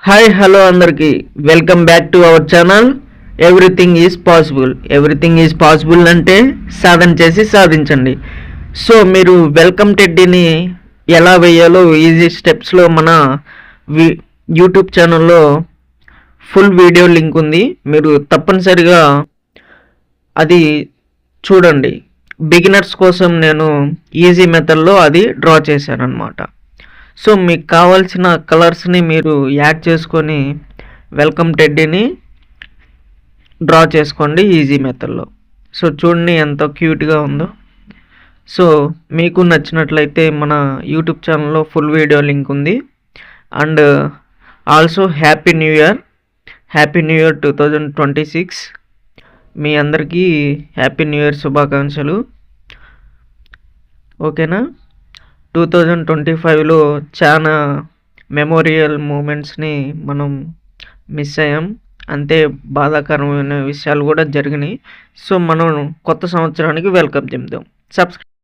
Hi hello అందరికీ welcome back to our channel. Everything is possible అంటే సాధన చేసి సాధించండి. సో మీరు వెల్కమ్ టెడ్డీని ఎలా వేయాలో ఈజీ స్టెప్స్లో మన యూట్యూబ్ ఛానల్లో ఫుల్ వీడియో లింక్ ఉంది. మీరు తప్పనిసరిగా అది చూడండి. బిగినర్స్ కోసం నేను ఈజీ మెథడ్లో అది డ్రా చేశాను అన్నమాట. సో మీకు కావాల్సిన కలర్స్ని మీరు యాడ్ చేసుకొని వెల్కమ్ టెడ్డీని డ్రా చేసుకోండి ఈజీ మెథడ్లో. సో చూడండి ఎంత క్యూట్గా ఉందో. సో మీకు నచ్చినట్లయితే మన యూట్యూబ్ ఛానల్లో ఫుల్ వీడియో లింక్ ఉంది. And also happy new year 2026. మీ అందరికీ హ్యాపీ న్యూ ఇయర్ శుభాకాంక్షలు. ఓకేనా? 2025లో చాలా మెమోరియల్ మూమెంట్స్ని మనం మిస్ అయ్యాం. అంతే బాధాకరమైన విషయాలు కూడా జరిగినాయి. సో మనం కొత్త సంవత్సరానికి వెల్కమ్ చెప్దాం. సబ్స్క్రైబ్